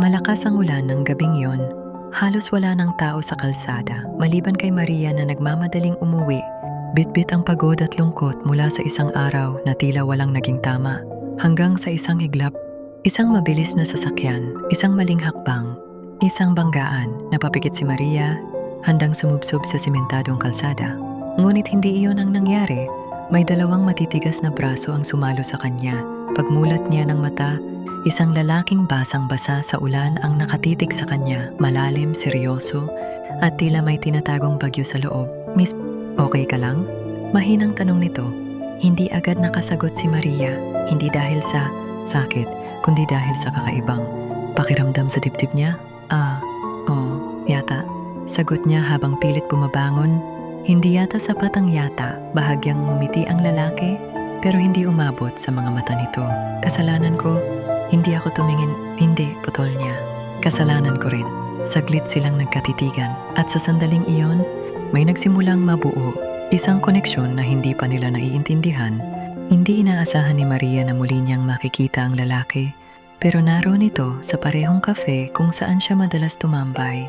Malakas ang ulan ng gabing yon. Halos wala ng tao sa kalsada, maliban kay Maria na nagmamadaling umuwi. Bitbit ang pagod at lungkot mula sa isang araw na tila walang naging tama. Hanggang sa isang iglap, isang mabilis na sasakyan, isang maling hakbang, isang banggaan. Napapikit si Maria, handang sumubsob sa simentadong kalsada. Ngunit hindi iyon ang nangyari. May dalawang matitigas na braso ang sumalo sa kanya. Pagmulat niya ng mata, isang lalaking basang-basa sa ulan ang nakatitig sa kanya, malalim, seryoso, at tila may tinatagong bagyo sa loob. Miss, okay ka lang? Mahinang tanong nito. Hindi agad nakasagot si Maria, hindi dahil sa sakit, kundi dahil sa kakaibang pakiramdam sa dibdib niya. Yata. Sagot niya habang pilit bumabangon. Hindi yata sapat ang yata, bahagyang ngumiti ang lalaki, pero hindi umabot sa mga mata nito. Kasalanan ko, hindi ako tumingin, hindi, putol niya. Kasalanan ko rin. Saglit silang nagkatitigan at sa sandaling iyon, may nagsimulang mabuo, isang koneksyon na hindi pa nila naiintindihan. Hindi inaasahan ni Maria na muli niyang makikita ang lalaki, pero naroon ito sa parehong kafe kung saan siya madalas tumambay.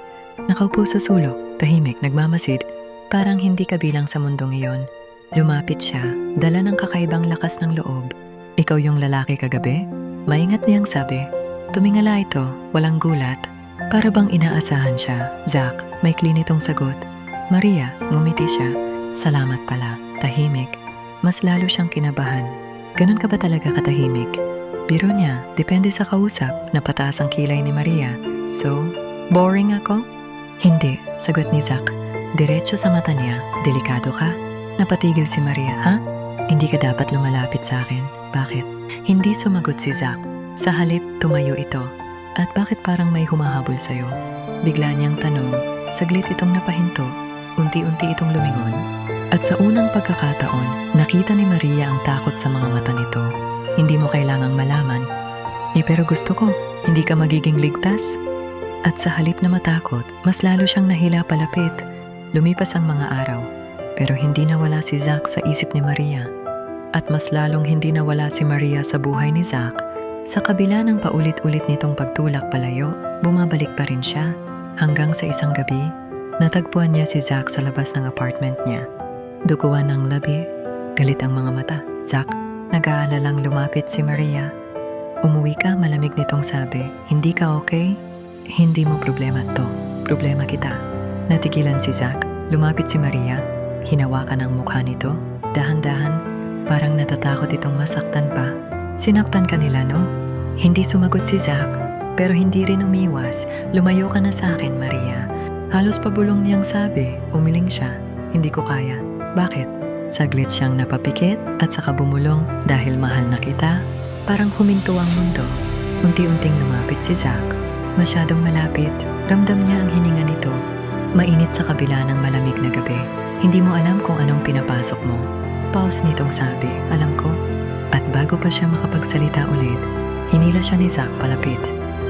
Nakaupo sa sulok, tahimik, nagmamasid, parang hindi kabilang sa mundong iyon. Lumapit siya, dala ng kakaibang lakas ng loob. Ikaw yung lalaki kagabi? Maingat niyang sabi. Tumingala ito, walang gulat. Para bang inaasahan siya. Zach, may klinitong sagot. Maria, ngumiti siya. Salamat pala, tahimik. Mas lalo siyang kinabahan. Ganun ka ba talaga katahimik? Biro niya, depende sa kausap, na pataas ang kilay ni Maria. So, boring ako? Hindi, sagot ni Zach. Diretso sa mata niya, delikado ka? Napatigil si Maria, ha? Hindi ka dapat lumalapit sa akin. Bakit? Hindi sumagot si Zach. Sa halip, tumayo ito. At bakit parang may humahabol sa'yo? Bigla niyang tanong, saglit itong napahinto, unti-unti itong lumingon. At sa unang pagkakataon, nakita ni Maria ang takot sa mga mata nito. Hindi mo kailangang malaman. Pero gusto ko, hindi ka magiging ligtas. At sa halip na matakot, mas lalo siyang nahila palapit. Lumipas ang mga araw, pero hindi nawala si Zach sa isip ni Maria. At mas lalong hindi nawala si Maria sa buhay ni Zach. Sa kabila ng paulit-ulit nitong pagtulak palayo, bumabalik pa rin siya. Hanggang sa isang gabi, natagpuan niya si Zach sa labas ng apartment niya. Duguan ng labi, galit ang mga mata. Zach, nag-aalalang lumapit si Maria. Umuwi ka, malamig nitong sabi. Hindi ka okay? Hindi mo problema to. Problema kita. Natigilan si Zach. Lumapit si Maria. Hinawakan ang mukha nito. Dahan-dahan, parang natatakot itong masaktan pa. Sinaktan ka nila, no? Hindi sumagot si Zach, pero hindi rin umiwas. Lumayo ka na sa akin, Maria. Halos pabulong niyang sabi. Umiling siya. Hindi ko kaya. Bakit? Saglit siyang napapikit at saka bumulong. Dahil mahal na kita, parang huminto ang mundo. Unti-unting lumapit si Zach. Masyadong malapit. Ramdam niya ang hininga nito. Mainit sa kabila ng malamig na gabi. Hindi mo alam kung anong pinapasok mo. Pause nitong sabi, alam ko. At bago pa siya makapagsalita ulit, hinila siya ni Zach palapit.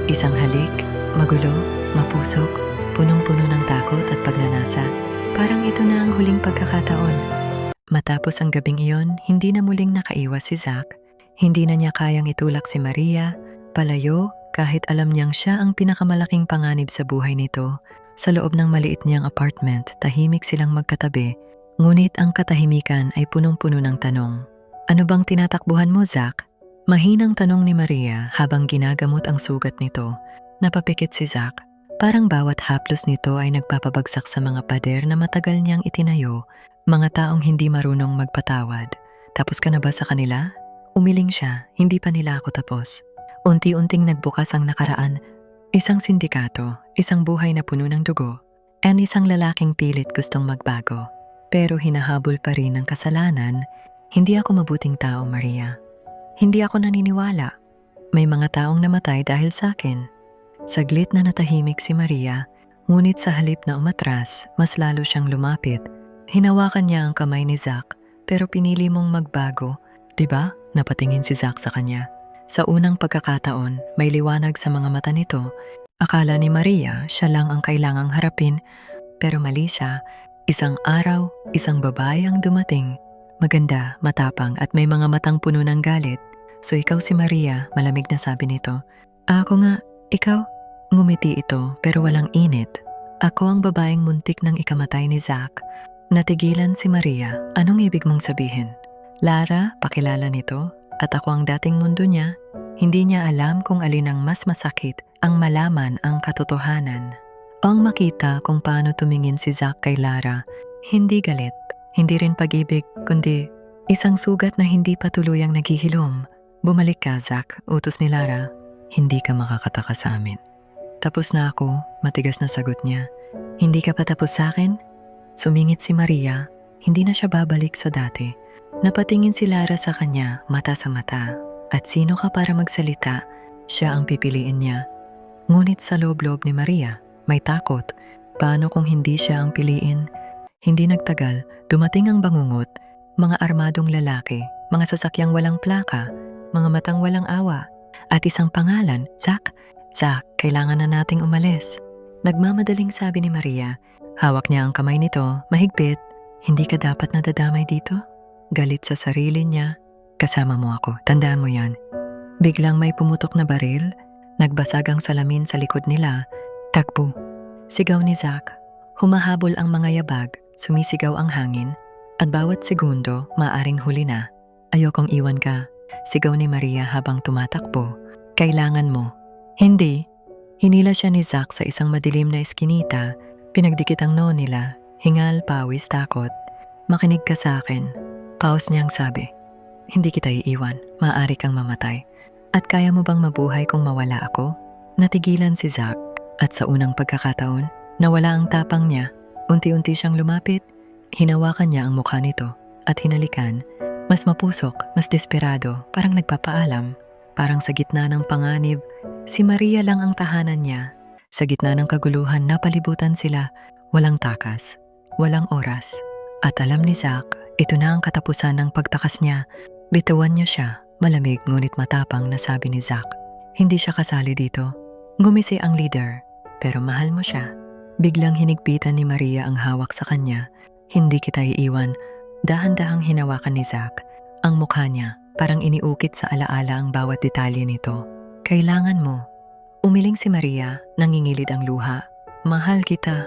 Isang halik, magulo, mapusok, punong-puno ng takot at pagnanasa. Parang ito na ang huling pagkakataon. Matapos ang gabing iyon, hindi na muling nakaiwas si Zach. Hindi na niya kayang itulak si Maria, palayo, kahit alam niyang siya ang pinakamalaking panganib sa buhay nito. Sa loob ng maliit niyang apartment, tahimik silang magkatabi. Ngunit ang katahimikan ay punong-puno ng tanong. Ano bang tinatakbuhan mo, Zach? Mahinang tanong ni Maria habang ginagamot ang sugat nito. Napapikit si Zach. Parang bawat haplos nito ay nagpapabagsak sa mga pader na matagal niyang itinayo. Mga taong hindi marunong magpatawad. Tapos ka na ba sa kanila? Umiling siya, hindi pa nila ako tapos. Unti-unting nagbukas ang nakaraan. Isang sindikato, isang buhay na puno ng dugo, and isang lalaking pilit gustong magbago. Pero hinahabol pa rin ng kasalanan. Hindi ako mabuting tao, Maria. Hindi ako naniniwala. May mga taong namatay dahil sa akin. Saglit na natahimik si Maria, ngunit sa halip na umatras, mas lalo siyang lumapit. Hinawakan niya ang kamay ni Zach, pero pinili mong magbago. Diba? Napatingin si Zach sa kanya. Sa unang pagkakataon, may liwanag sa mga mata nito. Akala ni Maria siya lang ang kailangang harapin, pero mali siya. Isang araw, isang babae ang dumating. Maganda, matapang at may mga matang puno ng galit. So ikaw si Maria, malamig na sabi nito. Ako nga, ikaw? Ngumiti ito pero walang init. Ako ang babaeng muntik ng ikamatay ni Zach. Natigilan si Maria. Anong ibig mong sabihin? Lara, pakilala nito. At ako ang dating mundo niya. Hindi niya alam kung alin ang mas masakit ang malaman ang katotohanan. O ang makita kung paano tumingin si Zach kay Lara. Hindi galit, hindi rin pag-ibig, kundi isang sugat na hindi pa tuluyang naghihilom. Bumalik ka, Zach, utos ni Lara. Hindi ka makakataka sa amin. Tapos na ako, matigas na sagot niya. Hindi ka pa tapos sa akin? Sumingit si Maria, hindi na siya babalik sa dati. Napatingin si Lara sa kanya, mata sa mata. At sino ka para magsalita? Siya ang pipiliin niya. Ngunit sa loob-loob ni Maria, may takot. Paano kung hindi siya ang piliin? Hindi nagtagal, dumating ang bangungot. Mga armadong lalaki, mga sasakyang walang plaka, mga matang walang awa. At isang pangalan, Zach. Zach, kailangan na nating umalis. Nagmamadaling sabi ni Maria. Hawak niya ang kamay nito, mahigpit. Hindi ka dapat nadadamay dito? Galit sa sarili niya. Kasama mo ako, tandaan mo yan. Biglang may pumutok na baril. Nagbasag ang salamin sa likod nila. Takbo. Sigaw ni Zach. Humahabol ang mga yabag, sumisigaw ang hangin. At bawat segundo, maaring huli na. Ayokong iwan ka. Sigaw ni Maria habang tumatakbo. Kailangan mo. Hindi. Hinila siya ni Zach sa isang madilim na eskinita. Pinagdikit ang noo nila. Hingal, pawis, takot. Makinig ka sa akin. Pause niyang sabi. Hindi kita iiwan. Maaari kang mamatay. At kaya mo bang mabuhay kung mawala ako? Natigilan si Zach. At sa unang pagkakataon, nawala ang tapang niya. Unti-unti siyang lumapit. Hinawakan niya ang mukha nito. At hinalikan. Mas mapusok, mas desperado, parang nagpapaalam. Parang sa gitna ng panganib, si Maria lang ang tahanan niya. Sa gitna ng kaguluhan, napalibutan sila. Walang takas, walang oras. At alam ni Zach, ito na ang katapusan ng pagtakas niya. Bitawan niya siya, malamig ngunit matapang na sabi ni Zach. Hindi siya kasali dito. Ngumisi ang leader, pero mahal mo siya. Biglang hinigpitan ni Maria ang hawak sa kanya. Hindi kita iiwan. Dahan-dahang hinawakan ni Zach. Ang mukha niya, parang iniukit sa alaala ang bawat detalye nito. Kailangan mo. Umiling si Maria, nangingilid ang luha. Mahal kita.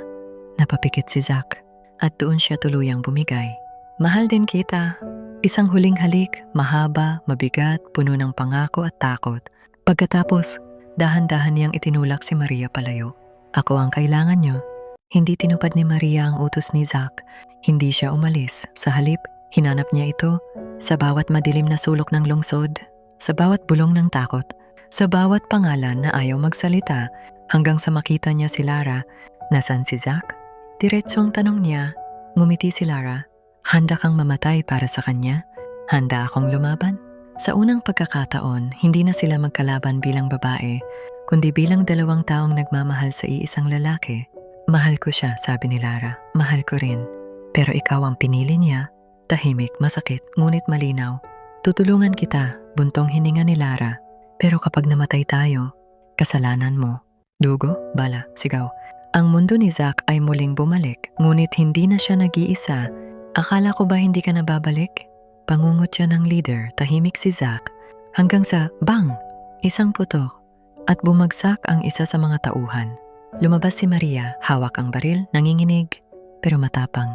Napapikit si Zach. At doon siya tuluyang bumigay. Mahal din kita. Isang huling halik, mahaba, mabigat, puno ng pangako at takot. Pagkatapos, dahan-dahan niyang itinulak si Maria palayo. Ako ang kailangan niyo. Hindi tinupad ni Maria ang utos ni Zach. Hindi siya umalis. Sa halip, hinanap niya ito sa bawat madilim na sulok ng lungsod, sa bawat bulong ng takot, sa bawat pangalan na ayaw magsalita, hanggang sa makita niya si Lara. Nasaan si Zach? Diretsong tanong niya. Ngumiti si Lara. Handa kang mamatay para sa kanya? Handa akong lumaban? Sa unang pagkakataon, hindi na sila magkalaban bilang babae, kundi bilang dalawang taong nagmamahal sa iisang lalaki. Mahal ko siya, sabi ni Lara. Mahal ko rin. Pero ikaw ang pinili niya. Tahimik, masakit, ngunit malinaw. Tutulungan kita, buntong hininga ni Lara. Pero kapag namatay tayo, kasalanan mo. Dugo, bala, sigaw. Ang mundo ni Zach ay muling bumalik, ngunit hindi na siya nag-iisa. Akala ko ba hindi ka na babalik? Pangungot siya ng leader, tahimik si Zach. Hanggang sa, bang! Isang putok. At bumagsak ang isa sa mga tauhan. Lumabas si Maria, hawak ang baril, nanginginig, pero matapang.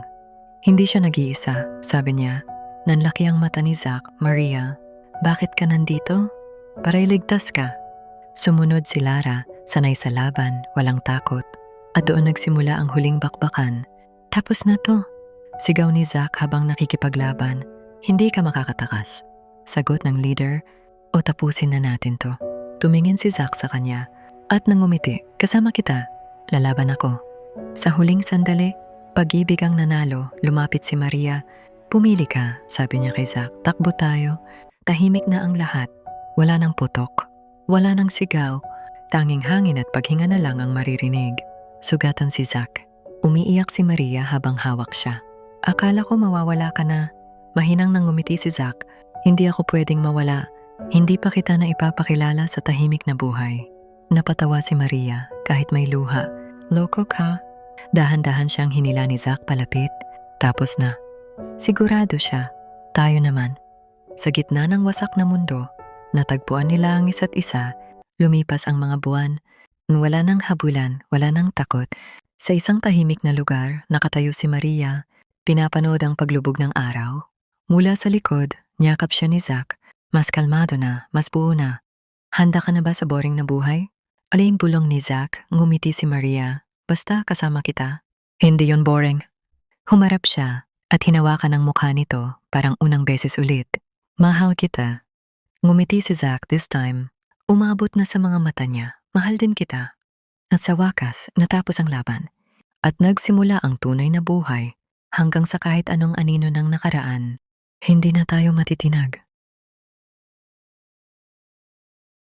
Hindi siya nag-iisa, sabi niya. Nanlaki ang mata ni Zach. Maria, bakit ka nandito? Para iligtas ka. Sumunod si Lara, sanay sa laban, walang takot. At doon nagsimula ang huling bakbakan. Tapos na to. Sigaw ni Zach habang nakikipaglaban. Hindi ka makakatakas. Sagot ng leader, o tapusin na natin to. Tumingin si Zach sa kanya. At nangumiti, kasama kita. Lalaban ako. Sa huling sandali, pag-ibig ang nanalo, lumapit si Maria. Pumili ka, sabi niya kay Zach. Takbo tayo. Tahimik na ang lahat. Wala nang putok. Wala nang sigaw. Tanging hangin at paghinga na lang ang maririnig. Sugatan si Zach. Umiiyak si Maria habang hawak siya. Akala ko mawawala ka na. Mahinang nangumiti si Zach. Hindi ako pwedeng mawala. Hindi pa kita na ipapakilala sa tahimik na buhay. Napatawa si Maria kahit may luha. Loko ka? Dahan-dahan siyang hinila ni Zach palapit. Tapos na. Sigurado siya. Tayo naman. Sa gitna ng wasak na mundo, natagpuan nila ang isa't isa. Lumipas ang mga buwan. Wala nang habulan, wala nang takot. Sa isang tahimik na lugar, nakatayo si Maria, pinapanood ang paglubog ng araw. Mula sa likod, niyakap siya ni Zack. Mas kalmado na, mas buo na. Handa ka na ba sa boring na buhay? Aling bulong ni Zack, ngumiti si Maria. Basta kasama kita. Hindi yon boring. Humarap siya at hinawakan ang mukha nito parang unang beses ulit. Mahal kita. Ngumiti si Zack this time. Umabot na sa mga mata niya. Mahal din kita. At sa wakas, natapos ang laban. At nagsimula ang tunay na buhay hanggang sa kahit anong anino ng nakaraan. Hindi na tayo matitinag.